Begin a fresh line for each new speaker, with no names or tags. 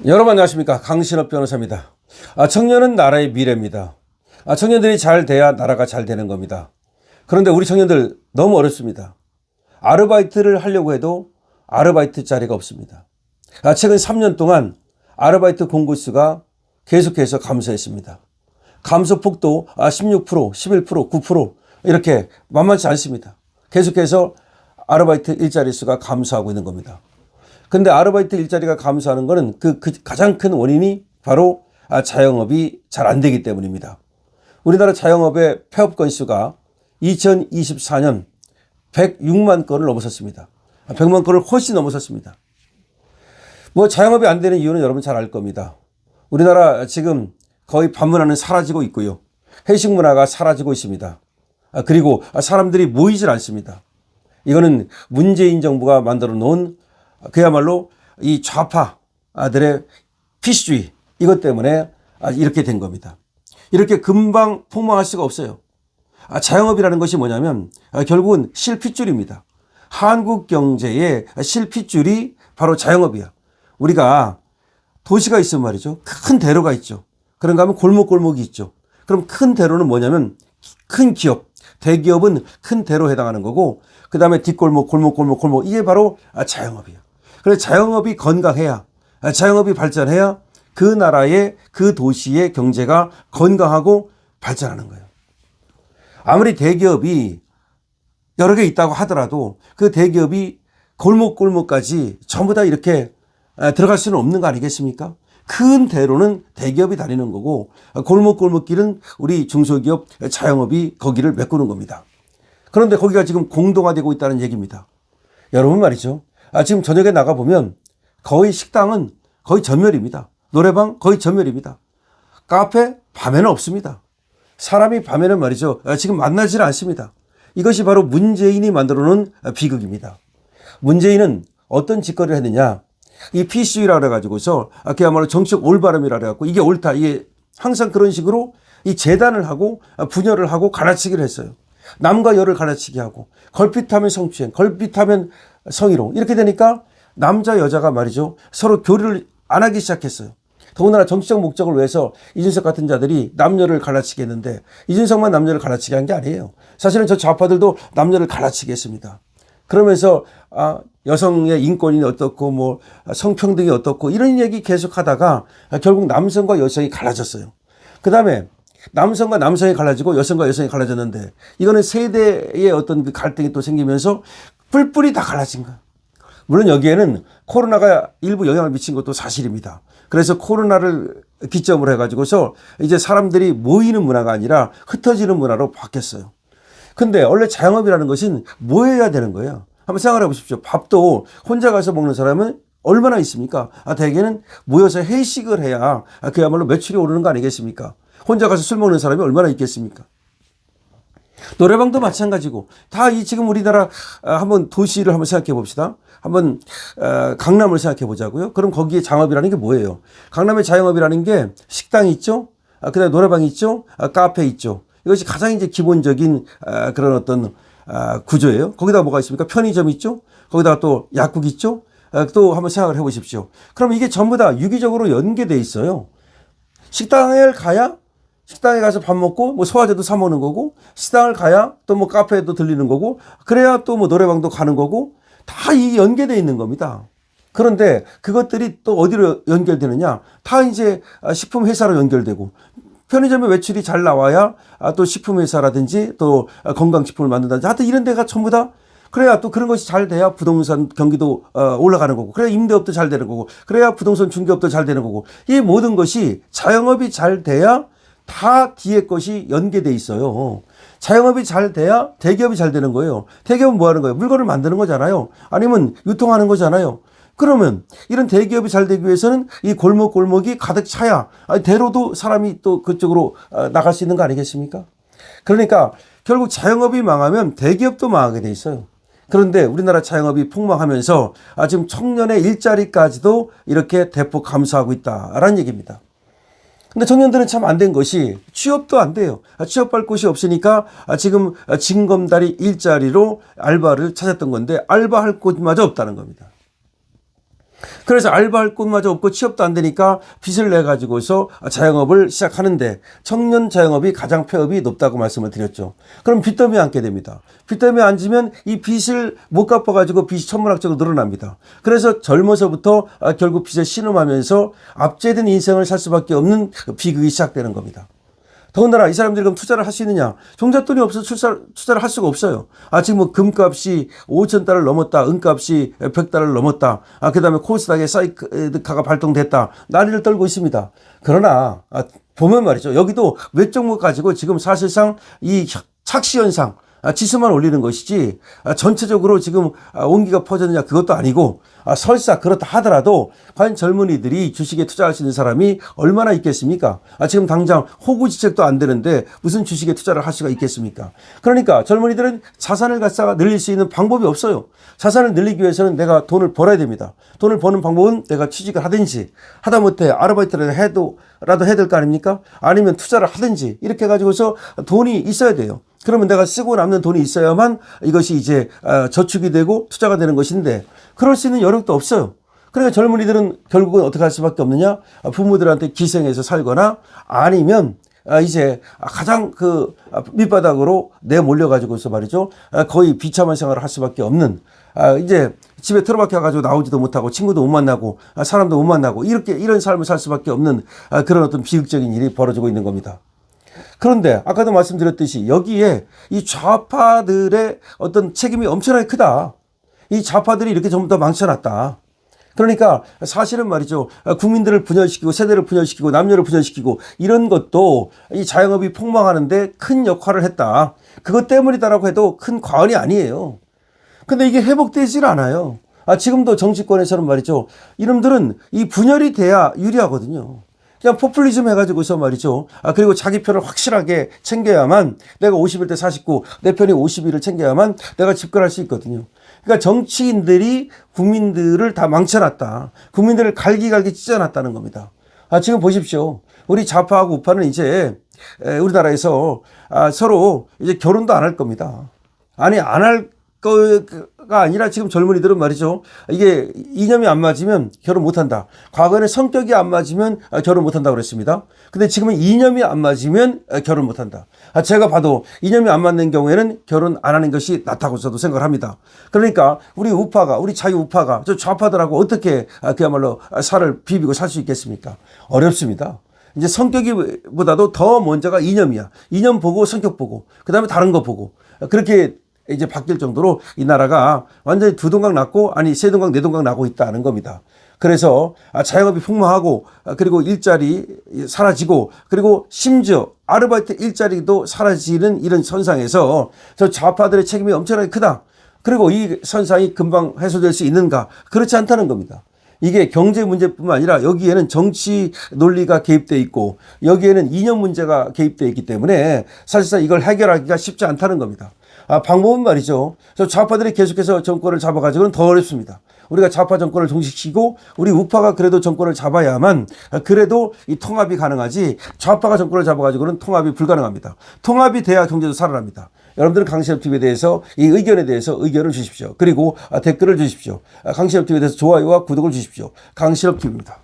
여러분 안녕하십니까, 강신업 변호사입니다. 청년은 나라의 미래입니다. 청년들이 잘 돼야 나라가 잘 되는 겁니다. 그런데 우리 청년들 너무 어렵습니다. 아르바이트를 하려고 해도 아르바이트 자리가 없습니다. 최근 3년 동안 아르바이트 공고 수가 계속해서 감소했습니다. 감소폭도 16%, 11%, 9% 이렇게 만만치 않습니다. 계속해서 아르바이트 일자리 수가 감소하고 있는 겁니다. 근데 아르바이트 일자리가 감소하는 것은 그 가장 큰 원인이 바로 자영업이 잘 안 되기 때문입니다. 우리나라 자영업의 폐업 건수가 2024년 106만 건을 넘어섰습니다. 100만 건을 훨씬 넘어섰습니다. 자영업이 안 되는 이유는 여러분 잘 알 겁니다. 우리나라 지금 거의 밥 문화는 사라지고 있고요. 회식 문화가 사라지고 있습니다. 그리고 사람들이 모이질 않습니다. 이거는 문재인 정부가 만들어 놓은 그야말로 이 좌파들의 피시주의, 이것 때문에 이렇게 된 겁니다. 이렇게 금방 폭망할 수가 없어요. 자영업이라는 것이 뭐냐면 결국은 실핏줄입니다. 한국 경제의 실핏줄이 바로 자영업이야. 우리가 도시가 있으면 말이죠, 큰 대로가 있죠. 그런가 하면 골목골목이 있죠. 그럼 큰 대로는 뭐냐면 큰 기업, 대기업은 큰 대로에 해당하는 거고, 그 다음에 뒷골목, 골목, 이게 바로 자영업이에요. 그래서 자영업이 건강해야, 자영업이 발전해야 그 나라의, 그 도시의 경제가 건강하고 발전하는 거예요. 아무리 대기업이 여러 개 있다고 하더라도 그 대기업이 골목골목까지 전부 다 이렇게 들어갈 수는 없는 거 아니겠습니까? 큰 대로는 대기업이 다니는 거고, 골목골목길은 우리 중소기업 자영업이 거기를 메꾸는 겁니다. 그런데 거기가 지금 공동화되고 있다는 얘기입니다. 여러분 말이죠, 지금 저녁에 나가보면 거의 식당은 거의 전멸입니다. 노래방 거의 전멸입니다. 카페 밤에는 없습니다. 사람이 밤에는 말이죠, 지금 만나질 않습니다. 이것이 바로 문재인이 만들어 놓은 비극입니다. 문재인은 어떤 짓거리를 했느냐, 이 PC라고 그래가지고서 그야말로 정치적 올바름이라 그래갖고 이게 옳다, 이게 항상 그런 식으로 이 재단을 하고 분열을 하고 갈라치기를 했어요. 남과 여를 갈라치기 하고, 걸핏하면 성추행, 걸핏하면 성희롱, 이렇게 되니까 남자 여자가 말이죠 서로 교류를 안 하기 시작했어요. 더군다나 정치적 목적을 위해서 이준석 같은 자들이 남녀를 갈라치게 했는데, 이준석만 남녀를 갈라치게 한 게 아니에요. 사실은 저 좌파들도 남녀를 갈라치게 했습니다. 그러면서 여성의 인권이 어떻고 성평등이 어떻고 이런 얘기 계속 하다가 결국 남성과 여성이 갈라졌어요. 그 다음에 남성과 남성이 갈라지고 여성과 여성이 갈라졌는데, 이거는 세대의 어떤 그 갈등이 또 생기면서 뿔뿔이 다 갈라진 거예요. 물론 여기에는 코로나가 일부 영향을 미친 것도 사실입니다. 그래서 코로나를 기점으로 해가지고서 이제 사람들이 모이는 문화가 아니라 흩어지는 문화로 바뀌었어요. 근데 원래 자영업이라는 것은 모여야 되는 거예요. 한번 생각해 보십시오. 밥도 혼자 가서 먹는 사람은 얼마나 있습니까? 대개는 모여서 회식을 해야 그야말로 매출이 오르는 거 아니겠습니까? 혼자 가서 술 먹는 사람이 얼마나 있겠습니까? 노래방도 마찬가지고, 다 이 지금 우리나라 한번 도시를 한번 생각해 봅시다. 한번 강남을 생각해 보자고요. 그럼 거기에 자영업이라는 게 뭐예요? 강남의 자영업이라는 게 식당이 있죠. 그다음에 노래방이 있죠. 카페 있죠. 이것이 가장 이제 기본적인 그런 어떤 구조예요. 거기다 뭐가 있습니까? 편의점 있죠. 거기다가 또 약국 있죠. 또 한번 생각을 해 보십시오. 그럼 이게 전부 다 유기적으로 연계돼 있어요. 식당에 가야 식당에 가서 밥 먹고 소화제도 사 먹는 거고, 식당을 가야 또 카페에도 들리는 거고, 그래야 또 노래방도 가는 거고, 다 이 연계되어 있는 겁니다. 그런데 그것들이 또 어디로 연결되느냐? 다 이제 식품 회사로 연결되고, 편의점에 매출이 잘 나와야 또 식품 회사라든지 또 건강식품을 만든다든지, 하여튼 이런 데가 전부 다, 그래야 또 그런 것이 잘 돼야 부동산 경기도 올라가는 거고, 그래야 임대업도 잘 되는 거고, 그래야 부동산 중개업도 잘 되는 거고, 이 모든 것이 자영업이 잘 돼야 다 뒤에 것이 연계돼 있어요. 자영업이 잘 돼야 대기업이 잘 되는 거예요. 대기업은 뭐 하는 거예요? 물건을 만드는 거잖아요. 아니면 유통하는 거잖아요. 그러면 이런 대기업이 잘 되기 위해서는 이 골목골목이 가득 차야 대로도 사람이 또 그쪽으로 나갈 수 있는 거 아니겠습니까? 그러니까 결국 자영업이 망하면 대기업도 망하게 돼 있어요. 그런데 우리나라 자영업이 폭망하면서 지금 청년의 일자리까지도 이렇게 대폭 감소하고 있다라는 얘기입니다. 근데 청년들은 참 안 된 것이 취업도 안 돼요. 취업할 곳이 없으니까 지금 징검다리 일자리로 알바를 찾았던 건데 알바할 곳마저 없다는 겁니다. 그래서 알바할 곳마저 없고 취업도 안 되니까 빚을 내 가지고서 자영업을 시작하는데 청년 자영업이 가장 폐업이 높다고 말씀을 드렸죠. 그럼 빚더미에 앉게 됩니다. 빚더미에 앉으면 이 빚을 못 갚아 가지고 빚이 천문학적으로 늘어납니다. 그래서 젊어서부터 결국 빚에 신음하면서 압제된 인생을 살 수밖에 없는 비극이 시작되는 겁니다. 더군다나 이 사람들이 그럼 투자를 할 수 있느냐? 종잣돈이 없어서 투자를 할 수가 없어요. 지금 뭐 금값이 5,000달러를 넘었다. 은값이 100달러를 넘었다. 그 다음에 코스닥에 사이드카가 발동됐다. 난리를 떨고 있습니다. 그러나 보면 말이죠. 여기도 몇 종목 가지고 지금 사실상 이 착시현상, 지수만 올리는 것이지 전체적으로 지금 온기가 퍼졌느냐 그것도 아니고 설사 그렇다 하더라도 과연 젊은이들이 주식에 투자할 수 있는 사람이 얼마나 있겠습니까? 지금 당장 호구지책도 안 되는데 무슨 주식에 투자를 할 수가 있겠습니까? 그러니까 젊은이들은 자산을 갖다가 늘릴 수 있는 방법이 없어요. 자산을 늘리기 위해서는 내가 돈을 벌어야 됩니다. 돈을 버는 방법은 내가 취직을 하든지 하다못해 아르바이트를 라도 해야 될 거 아닙니까? 아니면 투자를 하든지 이렇게 해가지고서 돈이 있어야 돼요. 그러면 내가 쓰고 남는 돈이 있어야만 이것이 이제 저축이 되고 투자가 되는 것인데 그럴 수 있는 여력도 없어요. 그러니까 젊은이들은 결국은 어떻게 할 수밖에 없느냐? 부모들한테 기생해서 살거나 아니면 이제 가장 그 밑바닥으로 내몰려가지고서 말이죠. 거의 비참한 생활을 할 수밖에 없는 이제 집에 틀어박혀가지고 나오지도 못하고 친구도 못 만나고 사람도 못 만나고 이런 삶을 살 수밖에 없는 그런 어떤 비극적인 일이 벌어지고 있는 겁니다. 그런데 아까도 말씀드렸듯이 여기에 이 좌파들의 어떤 책임이 엄청나게 크다. 이 좌파들이 이렇게 전부 다 망쳐놨다. 그러니까 사실은 말이죠. 국민들을 분열시키고 세대를 분열시키고 남녀를 분열시키고 이런 것도 이 자영업이 폭망하는데 큰 역할을 했다. 그것 때문이다라고 해도 큰 과언이 아니에요. 근데 이게 회복되질 않아요. 지금도 정치권에서는 말이죠. 이놈들은 이 분열이 돼야 유리하거든요. 그냥 포퓰리즘 해가지고서 말이죠. 그리고 자기 편을 확실하게 챙겨야만 내가 51대 49, 내 편이 51을 챙겨야만 내가 집권할 수 있거든요. 그러니까 정치인들이 국민들을 다 망쳐놨다. 국민들을 갈기갈기 찢어놨다는 겁니다. 지금 보십시오. 우리 좌파하고 우파는 이제 우리나라에서 서로 이제 결혼도 안 할 겁니다. 아니, 안 할 거가 아니라 지금 젊은이들은 말이죠. 이게 이념이 안 맞으면 결혼 못 한다. 과거에는 성격이 안 맞으면 결혼 못 한다고 그랬습니다. 근데 지금은 이념이 안 맞으면 결혼 못 한다. 제가 봐도 이념이 안 맞는 경우에는 결혼 안 하는 것이 낫다고 저도 생각을 합니다. 그러니까 우리 우파가, 우리 자유 우파가 저 좌파들하고 어떻게 그야말로 살을 비비고 살 수 있겠습니까? 어렵습니다. 이제 성격보다도 더 먼저가 이념이야. 이념 보고 성격 보고 그다음에 다른 거 보고 그렇게 이제 바뀔 정도로 이 나라가 완전히 두 동강 났고 아니 세 동강 네 동강 나고 있다는 겁니다. 그래서 자영업이 폭망하고 그리고 일자리 사라지고 그리고 심지어 아르바이트 일자리도 사라지는 이런 선상에서 저 좌파들의 책임이 엄청나게 크다. 그리고 이 선상이 금방 해소될 수 있는가? 그렇지 않다는 겁니다. 이게 경제 문제뿐만 아니라 여기에는 정치 논리가 개입되어 있고 여기에는 이념 문제가 개입되어 있기 때문에 사실상 이걸 해결하기가 쉽지 않다는 겁니다. 방법은 말이죠. 좌파들이 계속해서 정권을 잡아가지고는 더 어렵습니다. 우리가 좌파 정권을 종식시키고 우리 우파가 그래도 정권을 잡아야만 그래도 이 통합이 가능하지 좌파가 정권을 잡아가지고는 통합이 불가능합니다. 통합이 돼야 경제도 살아납니다. 여러분들은 강신업TV에 대해서 이 의견에 대해서 의견을 주십시오. 그리고 댓글을 주십시오. 강신업TV에 대해서 좋아요와 구독을 주십시오. 강신업TV입니다.